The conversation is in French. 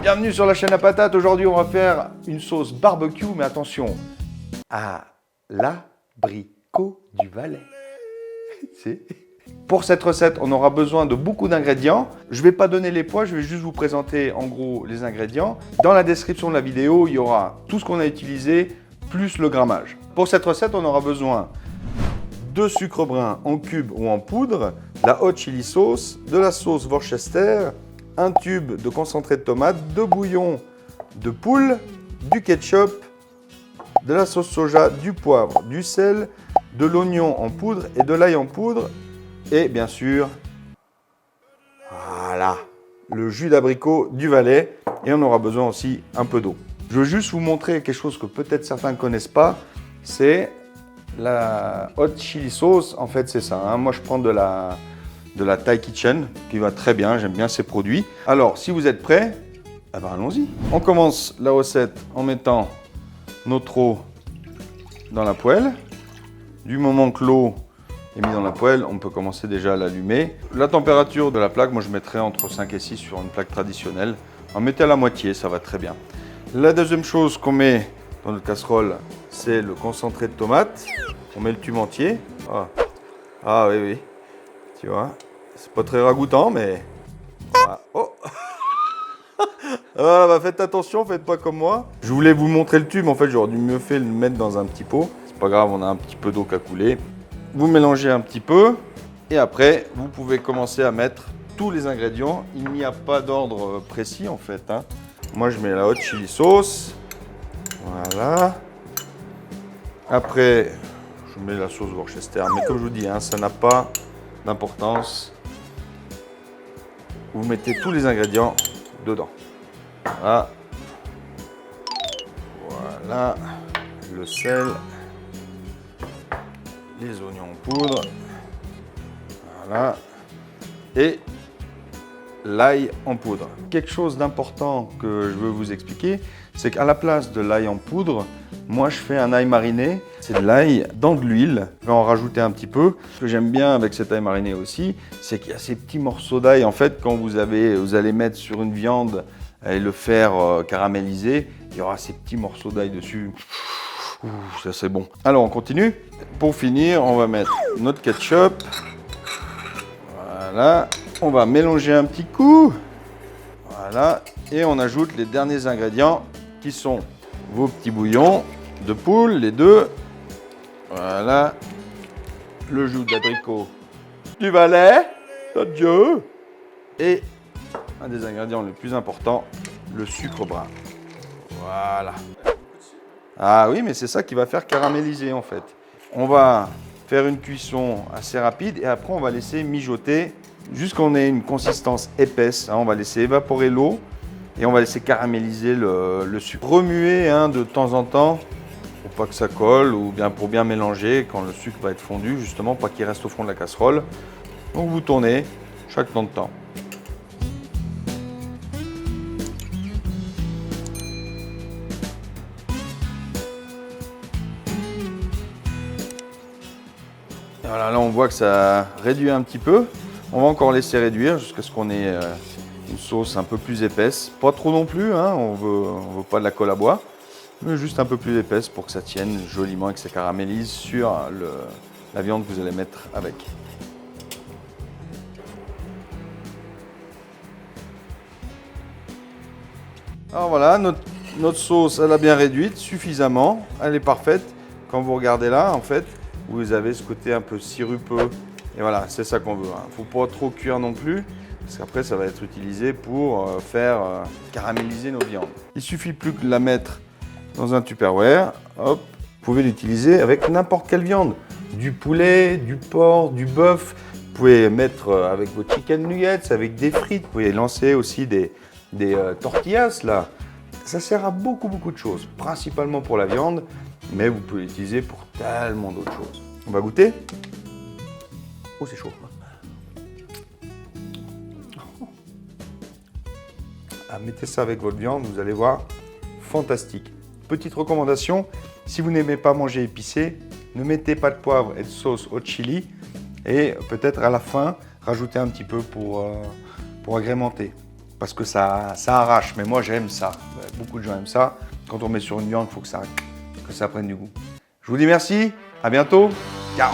bienvenue sur la chaîne à patates. Aujourd'hui, on va faire une sauce barbecue, mais attention, à l'abricot du Valais. Pour cette recette, on aura besoin de beaucoup d'ingrédients. Je ne vais pas donner les poids, je vais juste vous présenter en gros les ingrédients. Dans la description de la vidéo, il y aura tout ce qu'on a utilisé, plus le grammage. Pour cette recette, on aura besoin de sucre brun en cube ou en poudre, la hot chili sauce, de la sauce Worcester, un tube de concentré de tomate, de bouillon de poule, du ketchup, de la sauce soja, du poivre, du sel, de l'oignon en poudre et de l'ail en poudre. Et bien sûr, voilà, le jus d'abricot du Valais. Et on aura besoin aussi un peu d'eau. Je veux juste vous montrer quelque chose que peut-être certains ne connaissent pas. C'est la hot chili sauce. En fait, c'est ça. Moi, je prends de la Thai Kitchen qui va très bien. J'aime bien ces produits. Alors, si vous êtes prêts, eh ben, allons-y. On commence la recette en mettant notre eau dans la poêle. Du moment que l'eau est mise dans la poêle, on peut commencer déjà à l'allumer. La température de la plaque, moi je mettrais entre 5 et 6 sur une plaque traditionnelle. En mettez à la moitié, ça va très bien. La deuxième chose qu'on met dans notre casserole, c'est le concentré de tomate. On met le tube entier. Ah oui, oui. Tu vois, c'est pas très ragoûtant, mais... Ah. Oh. Voilà, bah faites attention, faites pas comme moi. Je voulais vous montrer le tube, en fait j'aurais dû mieux faire le mettre dans un petit pot. C'est pas grave, on a un petit peu d'eau qui a coulé. Vous mélangez un petit peu et après vous pouvez commencer à mettre tous les ingrédients. Il n'y a pas d'ordre précis en fait. Moi je mets la hot chili sauce. Voilà. Après je mets la sauce Worcester. Mais comme je vous dis, ça n'a pas d'importance. Vous mettez tous les ingrédients dedans. Voilà. Voilà. Le sel. Les oignons en poudre, voilà, et l'ail en poudre. Quelque chose d'important que je veux vous expliquer, c'est qu'à la place de l'ail en poudre, moi je fais un ail mariné, c'est de l'ail dans de l'huile. Je vais en rajouter un petit peu. Ce que j'aime bien avec cet ail mariné aussi, c'est qu'il y a ces petits morceaux d'ail. En fait, quand vous allez mettre sur une viande et le faire caraméliser, il y aura ces petits morceaux d'ail dessus. Ouh, ça c'est bon. Alors on continue. Pour finir, on va mettre notre ketchup. Voilà. On va mélanger un petit coup. Voilà. Et on ajoute les derniers ingrédients qui sont vos petits bouillons de poule, les deux. Voilà. Le jus d'abricot du Valais. Adieu. Et un des ingrédients les plus importants, le sucre brun. Voilà. Ah oui, mais c'est ça qui va faire caraméliser en fait. On va faire une cuisson assez rapide et après on va laisser mijoter jusqu'à ce qu'on ait une consistance épaisse. On va laisser évaporer l'eau et on va laisser caraméliser le sucre. Remuer de temps en temps pour pas que ça colle ou bien pour bien mélanger quand le sucre va être fondu, justement pas qu'il reste au fond de la casserole. Donc vous tournez chaque temps de temps. Voilà, là on voit que ça réduit un petit peu. On va encore laisser réduire jusqu'à ce qu'on ait une sauce un peu plus épaisse. Pas trop non plus, on veut pas de la colle à bois, mais juste un peu plus épaisse pour que ça tienne joliment et que ça caramélise sur la viande que vous allez mettre avec. Alors voilà, notre sauce elle a bien réduite suffisamment, elle est parfaite. Quand vous regardez là, en fait, vous avez ce côté un peu sirupeux. Et voilà, c'est ça qu'on veut. Il ne faut pas trop cuire non plus, parce qu'après, ça va être utilisé pour faire caraméliser nos viandes. Il suffit plus que de la mettre dans un Tupperware. Hop, vous pouvez l'utiliser avec n'importe quelle viande. Du poulet, du porc, du bœuf. Vous pouvez mettre avec vos chicken nuggets, avec des frites. Vous pouvez lancer aussi des tortillas, là. Ça sert à beaucoup de choses, principalement pour la viande, mais vous pouvez l'utiliser pour tellement d'autres choses. On va goûter. Oh, c'est chaud. Mettez ça avec votre viande, vous allez voir, fantastique. Petite recommandation, si vous n'aimez pas manger épicé, ne mettez pas de poivre et de sauce hot chili et peut-être à la fin, rajouter un petit peu pour agrémenter. parce que ça arrache. Mais moi, j'aime ça. Beaucoup de gens aiment ça. Quand on met sur une viande, il faut que ça prenne du goût. Je vous dis merci, à bientôt. Ciao.